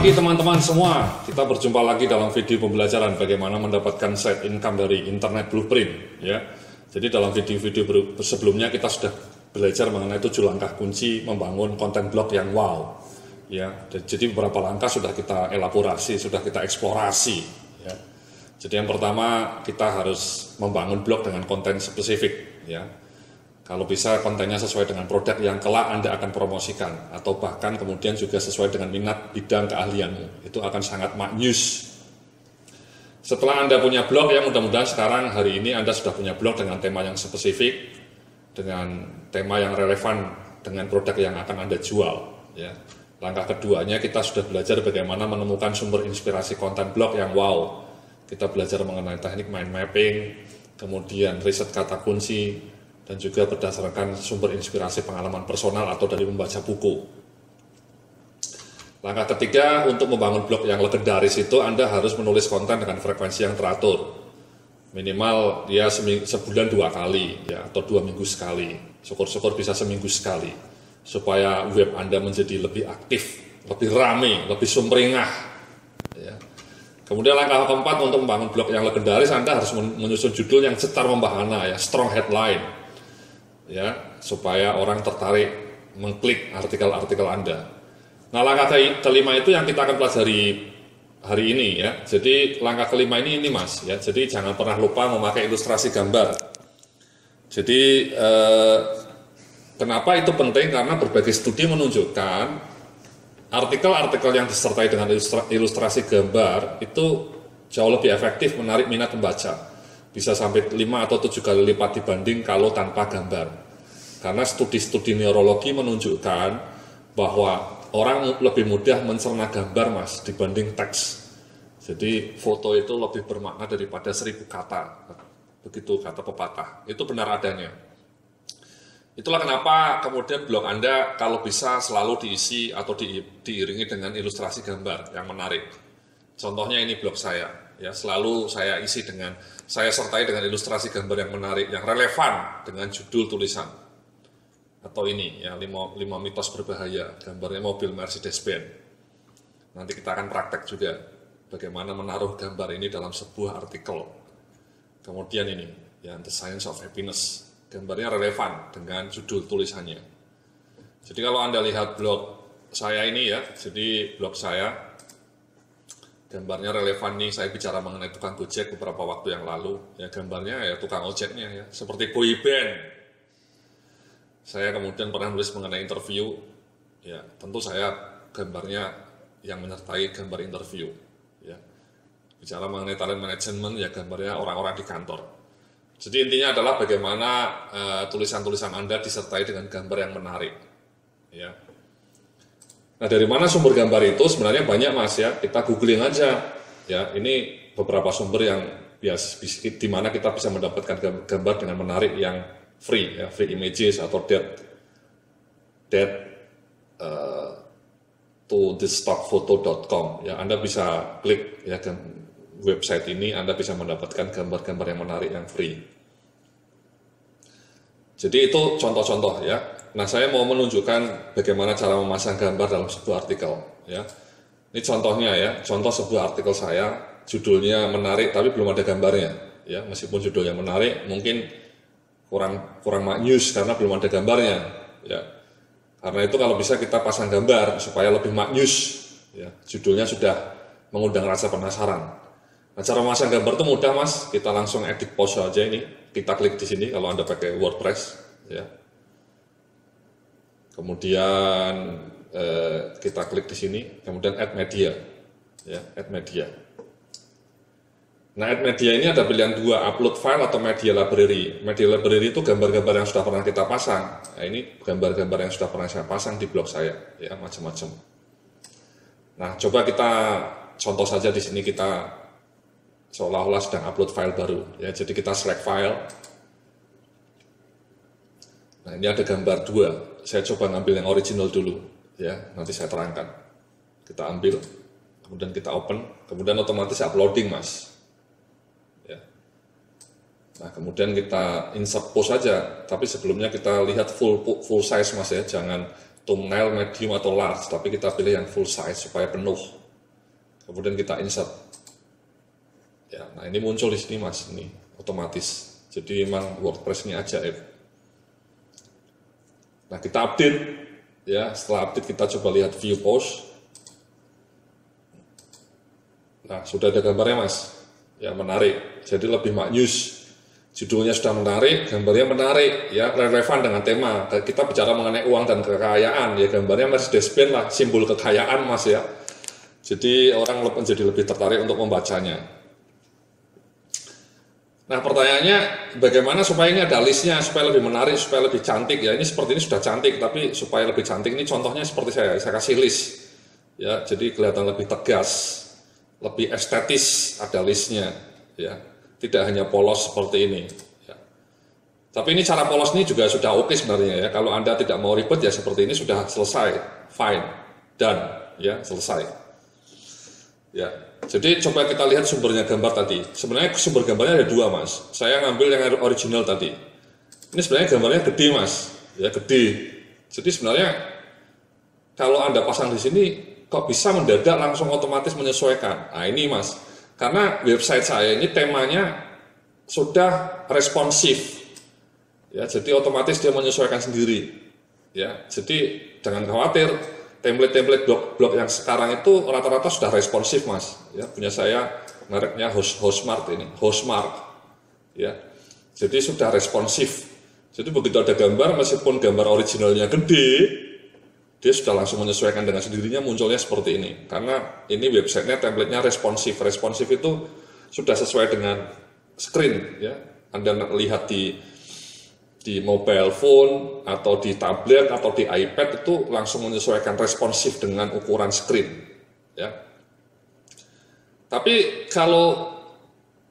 pagi teman-teman semua. Kita berjumpa lagi dalam video pembelajaran bagaimana mendapatkan side income dari Internet Blueprint ya. Jadi dalam video-video sebelumnya kita sudah belajar mengenai 7 langkah kunci membangun konten blog yang wow. Ya, jadi beberapa langkah sudah kita elaborasi, sudah kita eksplorasi ya. Jadi yang pertama kita harus membangun blog dengan konten spesifik ya. Kalau bisa kontennya sesuai dengan produk yang kelak Anda akan promosikan, atau bahkan kemudian juga sesuai dengan minat bidang keahlianmu. Itu akan sangat maknyus. Setelah Anda punya blog ya, mudah-mudahan sekarang hari ini Anda sudah punya blog dengan tema yang spesifik, dengan tema yang relevan dengan produk yang akan Anda jual. Ya. Langkah keduanya kita sudah belajar bagaimana menemukan sumber inspirasi konten blog yang wow. Kita belajar mengenai teknik mind mapping, kemudian riset kata kunci, dan juga berdasarkan sumber inspirasi pengalaman personal atau dari membaca buku. Langkah ketiga, untuk membangun blog yang legendaris itu Anda harus menulis konten dengan frekuensi yang teratur. Minimal ya sebulan 2 kali ya, atau 2 minggu sekali. Syukur-syukur bisa seminggu sekali. Supaya web Anda menjadi lebih aktif, lebih ramai, lebih sumringah. Ya. Kemudian langkah keempat, untuk membangun blog yang legendaris Anda harus menyusun judul yang cetar membahana ya, strong headline. Ya, supaya orang tertarik mengklik artikel-artikel Anda. Nah, langkah kelima itu yang kita akan pelajari hari ini ya. Jadi langkah kelima ini Mas ya. Jadi jangan pernah lupa memakai ilustrasi gambar. Jadi kenapa itu penting? Karena berbagai studi menunjukkan artikel-artikel yang disertai dengan ilustrasi gambar itu jauh lebih efektif menarik minat pembaca. Bisa sampai 5 atau 7 kali lipat dibanding kalau tanpa gambar. Karena studi-studi neurologi menunjukkan bahwa orang lebih mudah mencerna gambar Mas dibanding teks. Jadi foto itu lebih bermakna daripada 1000 kata. Begitu kata pepatah. Itu benar adanya. Itulah kenapa kemudian blog Anda kalau bisa selalu diisi atau diiringi dengan ilustrasi gambar yang menarik. Contohnya ini blog saya. Ya, selalu saya isi saya sertai dengan ilustrasi gambar yang menarik, yang relevan dengan judul tulisan. Atau ini, ya 5 mitos berbahaya, gambarnya mobil Mercedes-Benz. Nanti kita akan praktek juga bagaimana menaruh gambar ini dalam sebuah artikel. Kemudian ini, ya The Science of Happiness, gambarnya relevan dengan judul tulisannya. Jadi kalau Anda lihat blog saya ini ya, jadi blog saya, gambarnya relevan nih, saya bicara mengenai tukang Gojek beberapa waktu yang lalu. Ya gambarnya ya tukang ojeknya ya, seperti boyband. Saya kemudian pernah nulis mengenai interview. Ya, tentu saya gambarnya yang menyertai gambar interview. Ya. Bicara mengenai talent management ya gambarnya orang-orang di kantor. Jadi intinya adalah bagaimana tulisan-tulisan Anda disertai dengan gambar yang menarik. Ya. Nah, dari mana sumber gambar itu? Sebenarnya banyak Mas ya, kita googling aja. Ya, ini beberapa sumber yang di mana kita bisa mendapatkan gambar dengan menarik yang free ya, free images atau to thestockphoto.com. Ya, Anda bisa klik ya website ini, Anda bisa mendapatkan gambar-gambar yang menarik yang free. Jadi itu contoh-contoh ya. Nah, saya mau menunjukkan bagaimana cara memasang gambar dalam sebuah artikel. Ya, ini contohnya ya, contoh sebuah artikel saya, judulnya menarik tapi belum ada gambarnya. Ya, meskipun judulnya menarik, mungkin kurang maknyus karena belum ada gambarnya. Ya, karena itu kalau bisa kita pasang gambar supaya lebih maknyus. Ya, judulnya sudah mengundang rasa penasaran. Nah, cara memasang gambar itu mudah Mas, kita langsung edit pose aja ini. Kita klik di sini kalau Anda pakai WordPress. Ya. Kemudian kita klik di sini, kemudian add media, ya, add media. Nah, add media ini ada pilihan 2, upload file atau media library. Media library itu gambar-gambar yang sudah pernah kita pasang. Nah, ini gambar-gambar yang sudah pernah saya pasang di blog saya, ya, macam-macam. Nah, coba kita contoh saja di sini kita seolah-olah sedang upload file baru, ya. Jadi kita select file. Nah, ini ada gambar 2. Saya coba ngambil yang original dulu, ya. Nanti saya terangkan. Kita ambil, kemudian kita open, kemudian otomatis uploading, Mas. Ya. Nah, kemudian kita insert post saja, tapi sebelumnya kita lihat full size, Mas ya. Jangan thumbnail, medium atau large, tapi kita pilih yang full size supaya penuh. kemudian kita insert. Ya, nah ini muncul di sini Mas, ini otomatis. Jadi memang WordPress ini ajaib. Nah kita update, ya setelah update kita coba lihat view post. Nah sudah ada gambarnya Mas, ya menarik. Jadi lebih maknyus. Judulnya sudah menarik, gambarnya menarik, ya relevan dengan tema. Kita bicara mengenai uang dan kekayaan, ya gambarnya Mercedes-Benz lah, simbol kekayaan Mas ya. Jadi orang menjadi lebih tertarik untuk membacanya. Nah pertanyaannya, bagaimana supaya ini ada listnya, supaya lebih menarik, supaya lebih cantik ya. Ini seperti ini sudah cantik, tapi supaya lebih cantik ini contohnya seperti saya kasih list, ya. Jadi kelihatan lebih tegas, lebih estetis, ada listnya, ya. Tidak hanya polos seperti ini. Ya. Tapi ini cara polos ini juga sudah oke sebenarnya ya. Kalau Anda tidak mau ribet ya seperti ini sudah selesai, fine, done, ya selesai. Ya, jadi coba kita lihat sumbernya gambar tadi. Sebenarnya sumber gambarnya ada dua Mas. Saya ngambil yang original tadi. Ini sebenarnya gambarnya gede Mas, ya gede. Jadi sebenarnya kalau Anda pasang di sini kok bisa mendadak langsung otomatis menyesuaikan. Nah ini Mas. Karena website saya ini temanya sudah responsif, ya, jadi otomatis dia menyesuaikan sendiri, ya. Jadi jangan khawatir, template-template blog yang sekarang itu rata-rata sudah responsif Mas. Ya, punya saya mereknya Hostmart ini, Hostmart, ya. Jadi sudah responsif. Jadi begitu ada gambar, meskipun gambar originalnya gede, dia sudah langsung menyesuaikan dengan sendirinya, munculnya seperti ini. Karena ini websitenya template-nya responsif. Responsif itu sudah sesuai dengan screen, ya. Anda lihat di mobile phone atau di tablet atau di iPad itu langsung menyesuaikan responsif dengan ukuran screen, ya. Tapi kalau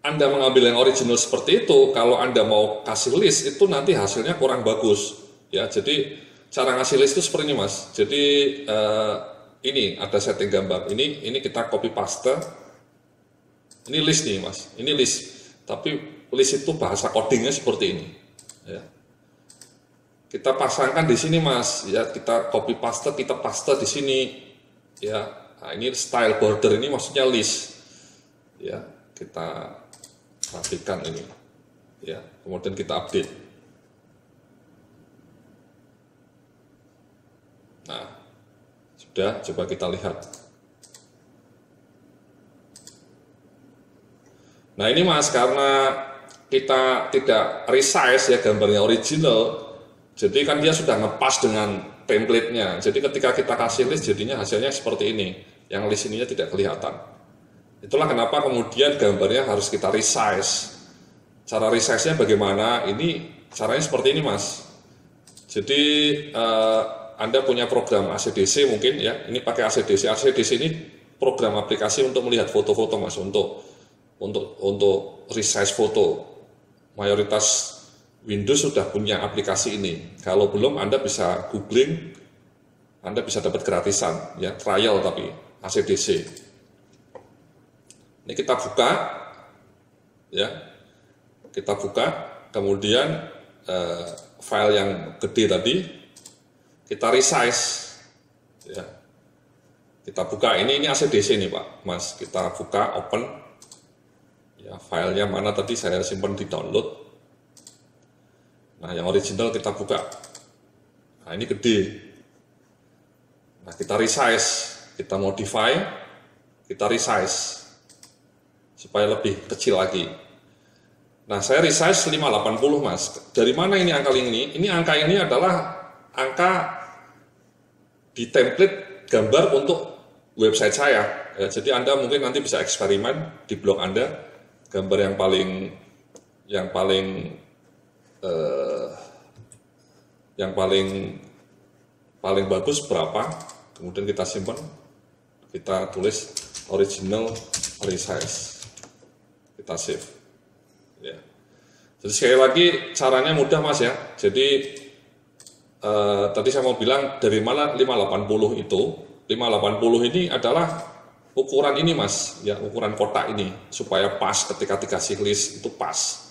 Anda mengambil yang original seperti itu, kalau Anda mau kasih list itu nanti hasilnya kurang bagus, ya. Jadi cara ngasih list itu seperti ini Mas. Jadi ini ada setting gambar. Ini kita copy paste. Ini list nih Mas. Ini list. Tapi list itu bahasa codingnya seperti ini. Ya. Kita pasangkan di sini Mas. Ya kita copy paste, kita paste di sini. Ya. Nah, ini style border ini maksudnya list. Ya kita rapikan ini. Ya. Kemudian kita update. Nah, sudah, coba kita lihat. Nah ini Mas, karena kita tidak resize ya gambarnya original, jadi kan dia sudah ngepas dengan template-nya. Jadi ketika kita kasih list, jadinya hasilnya seperti ini. Yang list ininya tidak kelihatan. Itulah kenapa kemudian gambarnya harus kita resize. Cara resize-nya bagaimana? Ini caranya seperti ini Mas. Jadi Anda punya program ACDC mungkin ya, ini pakai ACDC. ACDC ini program aplikasi untuk melihat foto-foto Mas, untuk resize foto. Mayoritas Windows sudah punya aplikasi ini. Kalau belum Anda bisa googling, Anda bisa dapat gratisan ya, trial tapi ACDC. Ini kita buka ya. Kita buka, kemudian file yang gede tadi kita resize, ya. Kita buka ini ACDC nih Pak, Mas. Kita buka, open, ya filenya mana tadi saya simpan di download. Nah yang original kita buka. Nah ini gede. Nah kita resize, kita modify, kita resize supaya lebih kecil lagi. Nah saya resize 580 Mas. Dari mana ini angka ini? Ini angka ini adalah angka di template gambar untuk website saya. Ya, jadi Anda mungkin nanti bisa eksperimen di blog Anda, gambar yang paling bagus berapa, kemudian kita simpan, kita tulis original resize, kita save. Ya. Jadi sekali lagi caranya mudah Mas ya. Jadi tadi saya mau bilang dari mana 580 itu. 580 ini adalah ukuran ini Mas, ya ukuran kotak ini supaya pas ketika dikasih list itu pas.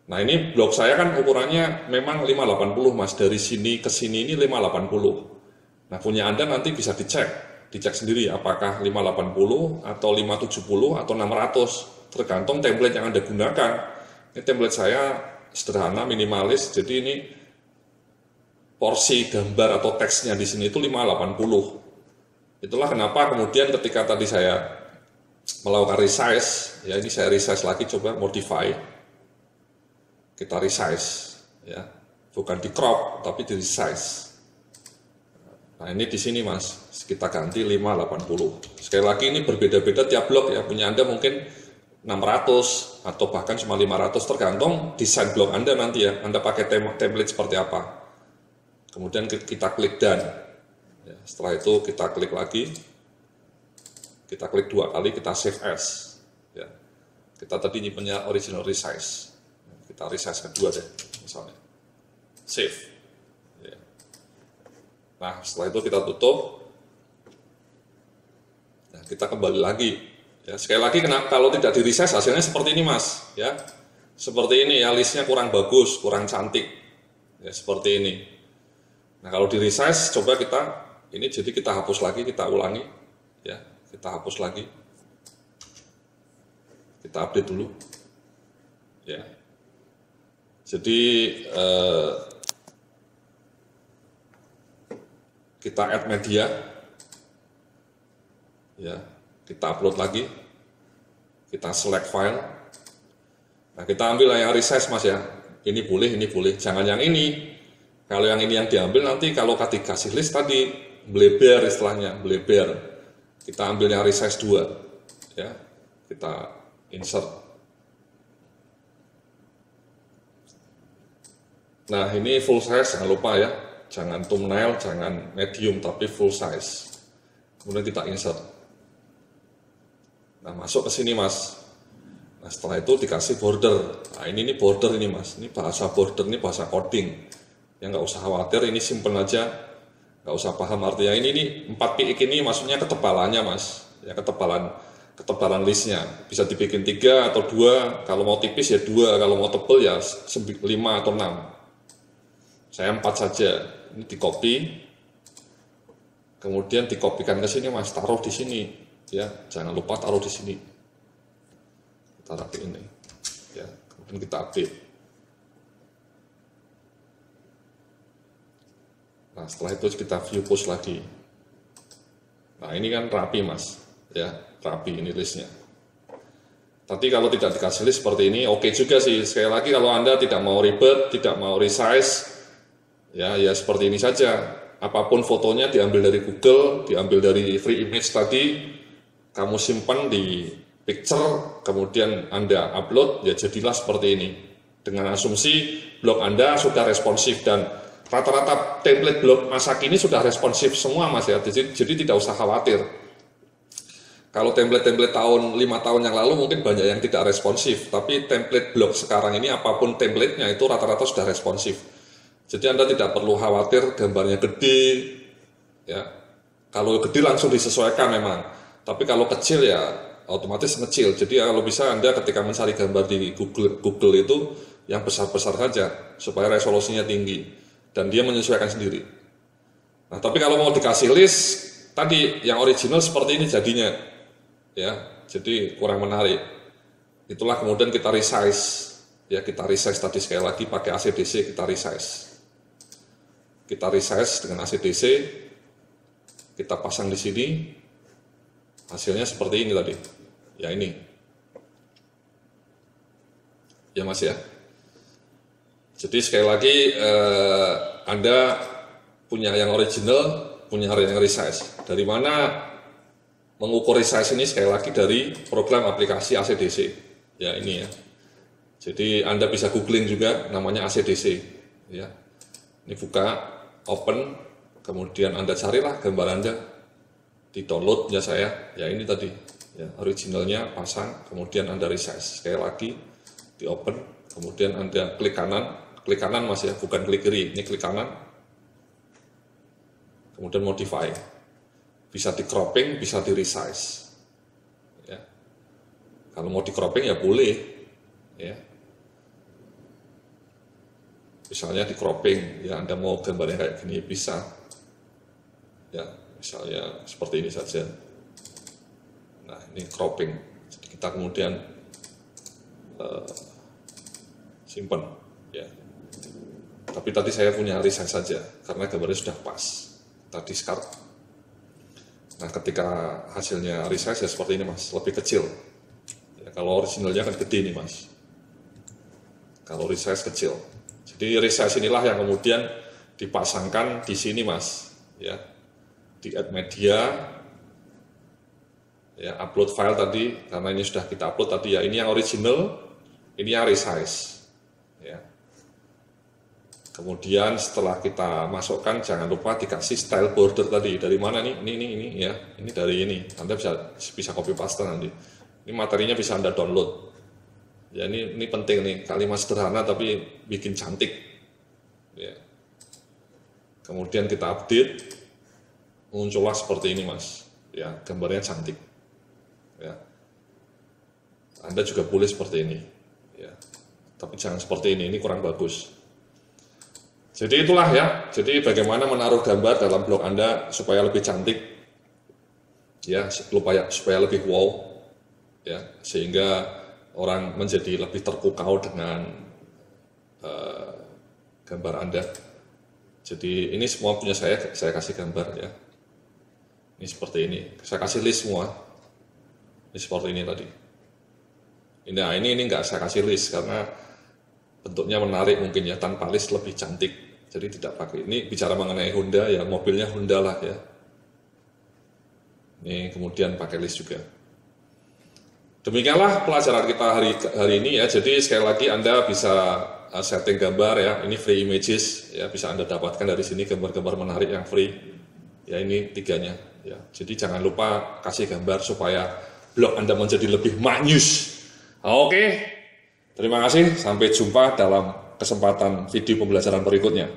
Nah ini blog saya kan ukurannya memang 580 Mas, dari sini ke sini ini 580. Nah punya Anda nanti bisa dicek dicek sendiri apakah 580 atau 570 atau 600, tergantung template yang Anda gunakan. Ini template saya sederhana, minimalis, jadi ini porsi gambar atau teksnya di sini itu 580. Itulah kenapa kemudian ketika tadi saya melakukan resize, ya ini saya resize lagi, coba modify, kita resize, ya bukan di crop tapi di resize. Nah ini di sini Mas, kita ganti 580. Sekali lagi ini berbeda-beda tiap blok ya, punya Anda mungkin 600 atau bahkan cuma 500, tergantung desain blok Anda nanti ya, Anda pakai template seperti apa. Kemudian kita klik done. Ya, setelah itu kita klik lagi, kita klik 2 kali, kita save as. Ya. Kita tadi nyimpennya original resize, kita resize kedua deh, misalnya save. Nah, setelah itu kita tutup. Nah, kita kembali lagi. Ya, sekali lagi, kalau tidak di resize hasilnya seperti ini, Mas. Ya, seperti ini ya, listnya kurang bagus, kurang cantik. Ya, seperti ini. Nah, kalau di resize, coba kita ini, jadi kita hapus lagi, kita ulangi. Ya, kita hapus lagi. Kita update dulu. Ya. Jadi kita add media, ya, kita upload lagi, kita select file. Nah, kita ambil yang resize Mas ya, ini boleh, jangan yang ini. Kalau yang ini yang diambil nanti kalau dikasih list tadi bleber, istilahnya bleber. Kita ambil yang resize 2, ya, kita insert. Nah ini full size, jangan lupa ya. Jangan thumbnail, jangan medium, tapi full size. Kemudian kita insert. Nah, masuk ke sini, Mas. Nah, setelah itu dikasih border. Nah, ini border ini, Mas. Ini bahasa border, ini bahasa coding. Ya, nggak usah khawatir, ini simple aja. Nggak usah paham artinya. Ini 4 px ini maksudnya ketebalannya, Mas. Ya, ketebalan listnya. Bisa dibikin 3 atau 2. Kalau mau tipis ya 2. Kalau mau tebal ya 5 atau 6. Saya 4 saja. Ini di copy, kemudian dikopikan ke sini Mas, taruh di sini, ya jangan lupa taruh di sini, taruh di ini, ya kemudian kita update. Nah setelah itu kita view post lagi. Nah ini kan rapi Mas, ya rapi ini listnya. Tapi kalau tidak dikasih list seperti ini, oke juga sih. Sekali lagi kalau Anda tidak mau ribet, tidak mau resize, ya seperti ini saja. Apapun fotonya diambil dari Google, diambil dari free image tadi, kamu simpan di picture, kemudian Anda upload, ya jadilah seperti ini. Dengan asumsi blog Anda sudah responsif, dan rata-rata template blog masa kini sudah responsif semua Mas ya, jadi tidak usah khawatir. Kalau template-template 5 tahun yang lalu mungkin banyak yang tidak responsif, tapi template blog sekarang ini apapun template-nya itu rata-rata sudah responsif. Jadi Anda tidak perlu khawatir gambarnya gede, ya. Kalau gede langsung disesuaikan memang, tapi kalau kecil ya otomatis ngecil. Jadi kalau bisa Anda ketika mencari gambar di Google itu yang besar-besar saja, supaya resolusinya tinggi, dan dia menyesuaikan sendiri. Nah tapi kalau mau dikasih list, tadi yang original seperti ini jadinya, ya, jadi kurang menarik. Itulah kemudian kita resize, ya kita resize tadi sekali lagi pakai ACDC, kita resize. Kita resize dengan ACDC, kita pasang di sini, hasilnya seperti ini tadi, ya ini, ya Mas ya. Jadi sekali lagi Anda punya yang original, punya yang resize. Dari mana mengukur resize ini? Sekali lagi dari program aplikasi ACDC, ya ini ya. Jadi Anda bisa googling juga, namanya ACDC, ya. Ini buka, open, kemudian Anda carilah gambar Anda, di download ya saya, ya ini tadi, ya originalnya pasang, kemudian Anda resize. Sekali lagi di open, kemudian Anda klik kanan Mas ya, bukan klik kiri, ini klik kanan, kemudian modify, bisa di cropping, bisa di resize, ya. Kalau mau di cropping ya boleh, ya. Misalnya di cropping, ya Anda mau gambarnya kayak gini bisa, ya misalnya seperti ini saja. Nah, ini cropping. Jadi kita kemudian simpan, ya. Tapi tadi saya punya resize saja karena gambarnya sudah pas. Kita discard. Nah, ketika hasilnya resize ya seperti ini, Mas, lebih kecil. Ya, kalau originalnya kan gede nih, Mas. Kalau resize kecil. Jadi resize inilah yang kemudian dipasangkan di sini, Mas, ya. Di add media, ya, upload file tadi, karena ini sudah kita upload tadi ya, ini yang original, ini yang resize, ya. Kemudian setelah kita masukkan, jangan lupa dikasih style border tadi. Dari mana nih? Ini ya, ini dari ini. Anda bisa copy paste nanti. Ini materinya bisa Anda download. Ya, ini penting nih, kalimat sederhana tapi bikin cantik. Ya. Kemudian kita update, muncullah seperti ini, Mas. Ya, gambarnya cantik. Ya. Anda juga boleh seperti ini. Ya. Tapi jangan seperti ini kurang bagus. Jadi itulah ya. Jadi bagaimana menaruh gambar dalam blog Anda supaya lebih cantik, ya, supaya lebih wow, ya, sehingga orang menjadi lebih terpukau dengan gambar Anda. Jadi ini semua punya saya kasih gambar ya. Ini seperti ini. Saya kasih list semua. Ini seperti ini tadi. Nah, ini enggak saya kasih list karena bentuknya menarik mungkin ya, tanpa list lebih cantik. Jadi tidak pakai. Ini bicara mengenai Honda ya, mobilnya Honda lah ya. Ini kemudian pakai list juga. Demikianlah pelajaran kita hari ini ya. Jadi sekali lagi Anda bisa setting gambar ya. Ini free images ya, bisa Anda dapatkan dari sini gambar-gambar menarik yang free. Ya, ini tiganya ya. Jadi jangan lupa kasih gambar supaya blog Anda menjadi lebih maknyus. Oke. Terima kasih, sampai jumpa dalam kesempatan video pembelajaran berikutnya.